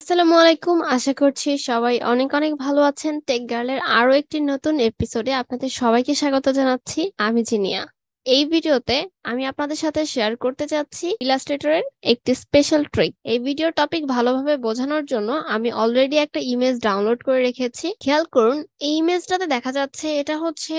আসসালামু আলাইকুম। আশা করছি সবাই অনেক অনেক ভালো আছেন। টেক গার্লের আরো একটি নতুন এপিসোডে আপনাদের সবাইকে স্বাগত জানাচ্ছি। আমি জিনিয়া। এই ভিডিওতে আমি আপনাদের সাথে শেয়ার করতে চাচ্ছি ইলাস্ট্রেটরের একটি স্পেশাল ট্রিক। এই ভিডিও টপিক ভালোভাবে বোঝানোর জন্য আমি অলরেডি একটা ইমেজ ডাউনলোড করে রেখেছি। খেয়াল করুন, এই ইমেজটাতে দেখা যাচ্ছে এটা হচ্ছে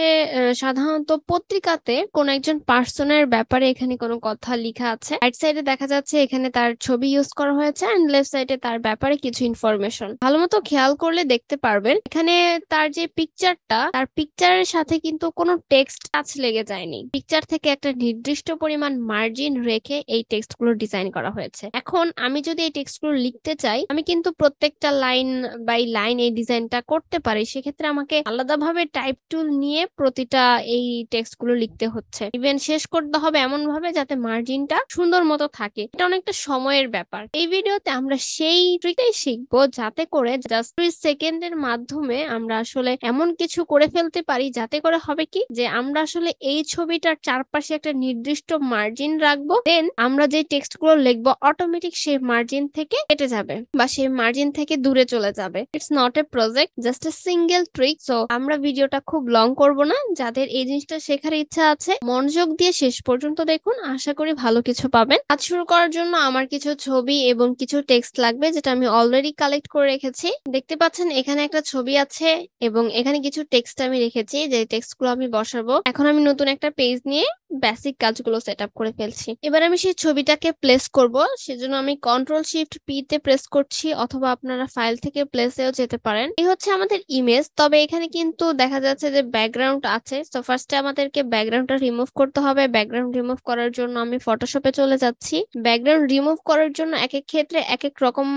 সাধারণত পত্রিকাতে কোন একজন পার্সনের ব্যাপারে এখানে কোনো কথা লেখা আছে। রাইট সাইডে দেখা যাচ্ছে এখানে তার ছবি ইউজ করা হয়েছে, এন্ড লেফট সাইডে তার ব্যাপারে কিছু ইনফরমেশন। ভালো মতো খেয়াল করলে দেখতে পারবেন এখানে তার যে পিকচারটা, তার পিকচারের সাথে কিন্তু কোনো টেক্সট টাচ লেগে যায়নি। পিকচার থেকে একটা নির্দিষ্ট পরিমাণ মার্জিন রেখে এই টেক্সট গুলো ডিজাইন করা হয়েছে। এখন আমি যদি এই টেক্সট গুলো লিখতে চাই, আমি কিন্তু প্রত্যেকটা লাইন বাই লাইন এই ডিজাইনটা করতে পারি। সেক্ষেত্রে আমাকে আলাদাভাবে টাইপ টুল নিয়ে প্রতিটা এই টেক্সট গুলো লিখতে হচ্ছে। ইভেন শেষ করতে হবে এমন ভাবে যাতে মার্জিনটা সুন্দর মতো থাকে। এটা অনেকটা সময়ের ব্যাপার। এই ভিডিওতে আমরা সেই ট্রিকটাই শিখবো যাতে করে জাস্ট 2 সেকেন্ডের মাধ্যমে আমরা আসলে এমন কিছু করে ফেলতে পারি যাতে করে হবে কি যে আমরা আসলে এই ছবিটার চারপাশে একটা নির্দিষ্ট মার্জিন রাখবো, দেন আমরা যে টেক্সট গুলো লিখবো অটোমেটিক সেই মার্জিন থেকে কেটে যাবে বা সেই মার্জিন থেকে দূরে চলে যাবে। It's not a project, just a single trick. So আমরা ভিডিওটা খুব লং করব না। যাদের এই জিনিসটা শেখার ইচ্ছা আছে মনোযোগ দিয়ে শেষ পর্যন্ত দেখুন, আশা করি ভালো কিছু পাবেন। কাজ শুরু করার জন্য আমার কিছু ছবি এবং কিছু টেক্সট লাগবে, যেটা আমি অলরেডি কালেক্ট করে রেখেছি। দেখতে পাচ্ছেন এখানে একটা ছবি আছে এবং এখানে কিছু টেক্সট আমি রেখেছি, যে টেক্সট গুলো আমি বসাবো। এখন আমি নতুন একটা পেজ নিয়ে বেসিক কাজগুলো সেট আপ করে ফেলছি। এবার আমি সেই ছবিটাকে প্লেস করব। সেজন্য আমি কন্ট্রোল শিফট পি তে প্রেস করছি, অথবা আপনারা ফাইল থেকে প্লেসেও যেতে পারেন। এই হচ্ছে আমাদের ইমেজ। তবে এখানে কিন্তু দেখা যাচ্ছে যে ব্যাকগ্রাউন্ড আছে। তো ফার্স্টে আমাদেরকে ব্যাকগ্রাউন্ডটা রিমুভ করতে হবে। ব্যাকগ্রাউন্ড রিমুভ করার জন্য আমি ফটোশপে চলে যাচ্ছি। ব্যাকগ্রাউন্ড রিমুভ করার জন্য এক এক ক্ষেত্রে এক এক রকম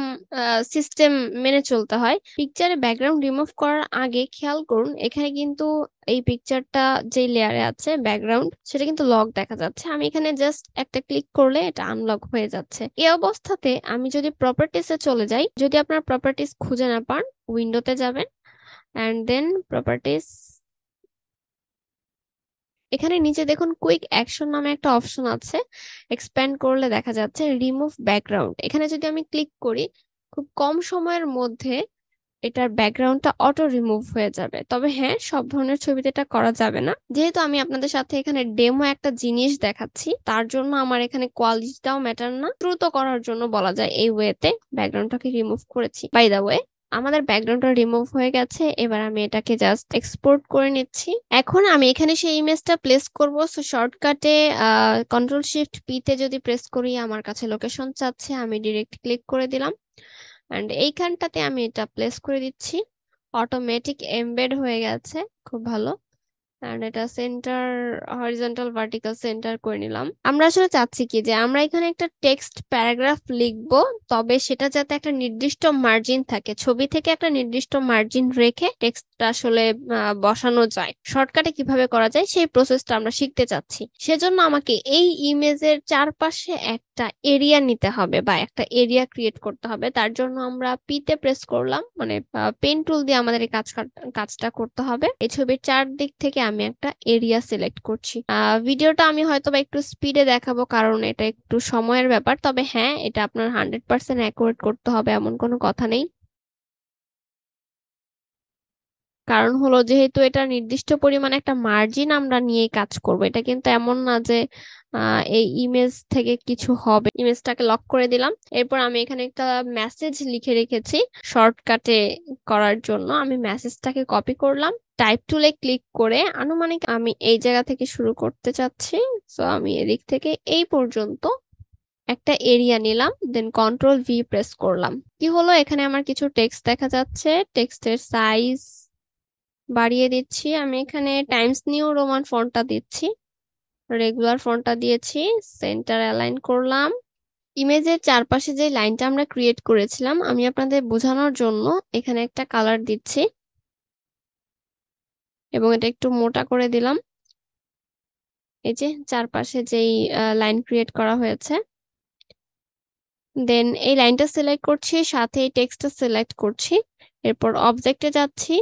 সিস্টেম মেনে চলতে হয়। পিকচারে ব্যাকগ্রাউন্ড রিমুভ করার আগে খেয়াল করুন এখানে কিন্তু এই পিকচারটা যে লেয়ারে আছে ব্যাকগ্রাউন্ড, সেটা কিন্তু লক দেখা যাচ্ছে। আমি এখানে জাস্ট একটা ক্লিক করলে এটা আনলক হয়ে যাচ্ছে। এই অবস্থাতে আমি যদি প্রপার্টিসে চলে যাই, যদি আপনার প্রপার্টিস খুঁজে না পান, উইন্ডোতে যাবেন অ্যান্ড দেন প্রপার্টিস। এখানে নিচে দেখুন কুইক অ্যাকশন নামে একটা অপশন আছে। এক্সপ্যান্ড করলে দেখা যাচ্ছে রিমুভ ব্যাকগ্রাউন্ড। এখানে যদি আমি ক্লিক করি, খুব কম সময়ের মধ্যে এটার ব্যাকগ্রাউন্ডটা অটো রিমুভ হয়ে যাবে। তবে হ্যাঁ, সব ধরনের ছবিতে এটা করা যাবে না। যেহেতু আমি আপনাদের সাথে এখানে ডেমো একটা জিনিস দেখাচ্ছি, তার জন্য আমার এখানে কোয়ালিটিটাও ম্যাটার না, দ্রুত করার জন্য বলা যায় এই ওয়েতে ব্যাকগ্রাউন্ডটাকে রিমুভ করেছি। বাই দা ওয়ে, আমাদের ব্যাকগ্রাউন্ডটা রিমুভ হয়ে গেছে। এবার আমি এটাকে জাস্ট এক্সপোর্ট করে নিচ্ছি। এখন আমি এখানে সেই ইমেজটা প্লেস করব। সো শর্টকাটে কন্ট্রোল শিফট পি তে যদি প্রেস করি, আমার কাছে লোকেশন চাচ্ছে, আমি ডিরেক্ট ক্লিক করে দিলাম অ্যান্ড এইখানটাতে আমি এটা প্লেস করে দিচ্ছি। অটোমেটিক এমবেড হয়ে গেছে, খুব ভালো। এন্ড এটা সেন্টার, হরিজন্টাল ভার্টিক্যাল সেন্টার করে নিলাম। আমরা আসলে চাচ্ছি কি যে আমরা এখানে একটা টেক্সট প্যারাগ্রাফ লিখবো, তবে সেটা যাতে একটা নির্দিষ্ট মার্জিন থাকে, ছবি থেকে একটা নির্দিষ্ট মার্জিন রেখে টেক্সটটা আসলে বসানো যায়। শর্টকাটে কিভাবে করা যায় সেই প্রসেসটা আমরা শিখতে চাচ্ছি। সেজন্য আমাকে এই ইমেজের চারপাশে একটা এরিয়া নিতে হবে বা একটা এরিয়া ক্রিয়েট করতে হবে। তার জন্য আমরা পি তে প্রেস করলাম, মানে পেন টুল দিয়ে আমাদের এই কাজটা করতে হবে। এই ছবির চারদিক থেকে আমি একটা এরিয়া সিলেক্ট করছি। ভিডিওটা আমি হয়তো বা একটু স্পিডে দেখাবো, কারণ এটা একটু সময়ের ব্যাপার। তবে হ্যাঁ, এটা আপনার 100% অ্যাকুরেট করতে হবে এমন কোনো কথা নেই। কারণ হলো যেহেতু এটা নির্দিষ্ট পরিমাণে একটা মার্জিন আমরা নিয়ে কাজ করব, এটা কিন্তু এমন না যে এই ইমেজ থেকে কিছু হবে। ইমেজটাকে লক করে দিলাম। এরপর আমি এখানে একটা মেসেজ লিখে রেখেছি শর্টকাটে করার জন্য। আমি মেসেজটাকে কপি করলাম, টাইপ টুলে ক্লিক করে আনুমানিক আমি এই জায়গা থেকে শুরু করতে চাচ্ছি। সো আমি এদিক থেকে এই পর্যন্ত একটা এরিয়া নিলাম, দেন কন্ট্রোল ভি প্রেস করলাম। কি হলো, এখানে আমার কিছু টেক্সট দেখা যাচ্ছে। টেক্সটের সাইজ বাড়িয়ে দিচ্ছি। আমি এখানে টাইমস নিউ রোমান ফন্টটা দিচ্ছি, রেগুলার ফন্টটা দিয়েছি, সেন্টার অ্যালাইন করলাম। ইমেজের চারপাশে যে লাইনটা আমরা ক্রিয়েট করেছিলাম, আমি আপনাদের বোঝানোর জন্য এখানে একটা কালার দিচ্ছি এবং এটা একটু মোটা করে দিলাম। এই যে চারপাশে যেই লাইন ক্রিয়েট করা হয়েছে, দেন এই লাইনটা সিলেক্ট করছি, সাথে এই টেক্সটটা সিলেক্ট করছি। এরপর অবজেক্টে যাচ্ছি,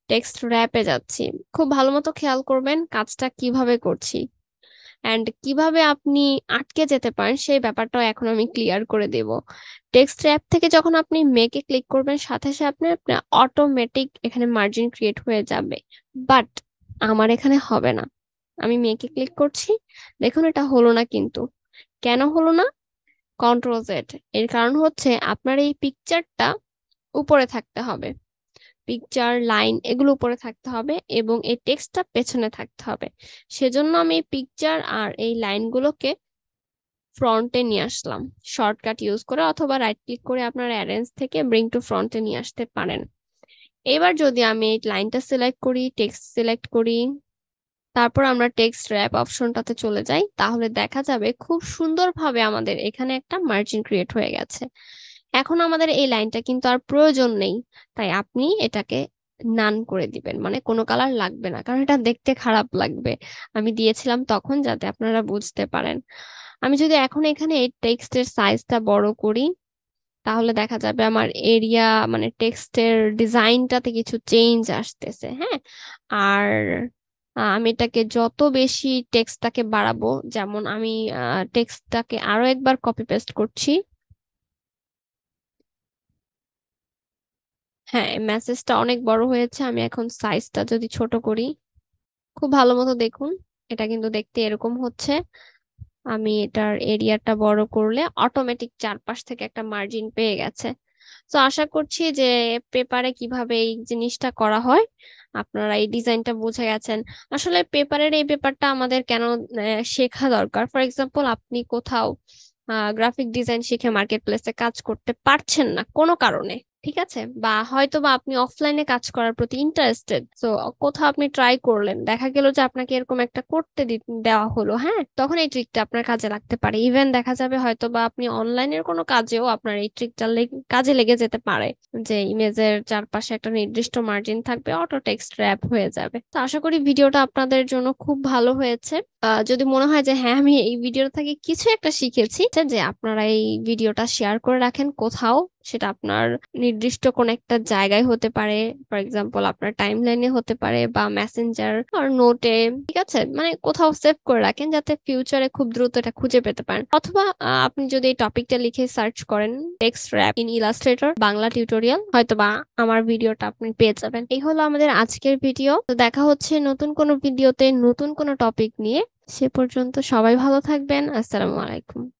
টেক্সট র্যাপে যাচ্ছি। খুব ভালো মতো খেয়াল করবেন কাজটা কিভাবে করছি। অ্যান্ড কিভাবে আপনি আটকে যেতে পারেন সেই ব্যাপারটাও এখন আমি ক্লিয়ার করে দেব। টেক্সট অ্যাপ থেকে যখন আপনি মেকে ক্লিক করবেন সাথে সাথে আপনার অটোমেটিক এখানে মার্জিন ক্রিয়েট হয়ে যাবে। বাট আমার এখানে হবে না। আমি মেকে ক্লিক করছি, দেখুন এটা হলো না কিন্তু। কেন হলো না? Control Z. এর কারণ হচ্ছে আপনার এই পিকচারটা উপরে থাকতে হবে, পিকচার লাইন এগুলো উপরে থাকতে হবে এবং এই টেক্সটটা পেছনে থাকতে হবে। সেজন্য আমি এই পিকচার আর এই লাইনগুলোকে ফ্রন্টে নিয়ে আসলাম শর্টকাট ইউজ করে, অথবা রাইট ক্লিক করে আপনার অ্যারেঞ্জ থেকে ব্রিং টু ফ্রন্টে নিয়ে আসতে পারেন। এবার যদি আমি এই লাইনটা সিলেক্ট করি, টেক্সট সিলেক্ট করি, তারপর আমরা টেক্সট র‍্যাপ অপশনটাতে চলে যাই, তাহলে দেখা যাবে খুব সুন্দরভাবে আমাদের এখানে একটা মার্জিন ক্রিয়েট হয়ে গেছে। এখন আমাদের এই লাইনটা কিন্তু আর প্রয়োজন নেই, তাই আপনি এটাকে নান করে দিবেন, মানে কোনো কালার লাগবে না, কারণ এটা দেখতে খারাপ লাগবে। আমি দিয়েছিলাম তখন যাতে আপনারা বুঝতে পারেন। আমি যদি এখন এখানে এই টেক্সটের সাইজটা বড় করি, তাহলে দেখা যাবে আমার এরিয়া মানে টেক্সটের ডিজাইনটাতে কিছু চেঞ্জ আসতেছে, হ্যাঁ। আর আমি এটাকে যত বেশি টেক্সটটাকে বাড়াবো, যেমন আমি টেক্সটটাকে আরো একবার কপি পেস্ট করছি। হ্যাঁ, মেসেজটা অনেক বড় হয়েছে। আমি এখন সাইজটা যদি ছোট করি, খুব ভালো মতো দেখুন, এটা কিন্তু দেখতে এরকম হচ্ছে। আমি এটার এরিয়াটা বড় করলে অটোমেটিক চারপাশ থেকে একটা মার্জিন পেয়ে গেছে। তো আশা করছি যে পেপারে কিভাবে এই জিনিসটা করা হয় আপনারা এই ডিজাইনটা বুঝে গেছেন। আসলে পেপারের এই পেপারটা আমাদের কেন শেখা দরকার? ফর এক্সাম্পল, আপনি কোথাও গ্রাফিক ডিজাইন শিখে মার্কেট প্লেসে কাজ করতে পারছেন না কোনো কারণে, ঠিক আছে, বা হয়তো বা আপনি অফলাইনে কাজ করার প্রতি ইন্টারেস্টেড, তো কোথাও আপনি ট্রাই করলেন, দেখা গেল যে আপনাকে এরকম একটা করতে দেওয়া হলো, হ্যাঁ, তখন এই ট্রিকটা আপনার কাজে লাগতে পারে। ইভেন দেখা যাবে হয়তো বা আপনি অনলাইনের কোনো কাজেও আপনার এই ট্রিকটা কাজে লেগে যেতে পারে, যে ইমেজের চারপাশে একটা নির্দিষ্ট মার্জিন থাকবে, অটো টেক্সট র‍্যাপ হয়ে যাবে। তো আশা করি ভিডিওটা আপনাদের জন্য খুব ভালো হয়েছে। যদি মনে হয় যে হ্যাঁ আমি এই ভিডিও থেকে কিছু একটা শিখেছি, যে আপনারা এই ভিডিওটা শেয়ার করে রাখেন কোথাও, সেটা আপনার নির্দিষ্ট কোন একটা জায়গায় হতে পারে, ফর এক্সাম্পল আপনার টাইম লাইনে হতে পারে বা মেসেঞ্জার আর নোটে, ঠিক আছে, মানে কোথাও সেভ করে রাখেন যাতে ফিউচারে খুব দ্রুত এটা খুঁজে পেতে পারেন। অথবা আপনি যদি এই টপিকটা লিখে সার্চ করেন text rap in Illustrator Bangla tutorial, হয়তোবা আমার ভিডিওটা আপনি পেয়ে যাবেন। এই হলো আমাদের আজকের ভিডিও। তো দেখা হচ্ছে নতুন কোনো ভিডিওতে নতুন কোনো টপিক নিয়ে। সে পর্যন্ত সবাই ভালো থাকবেন। আসসালামু আলাইকুম।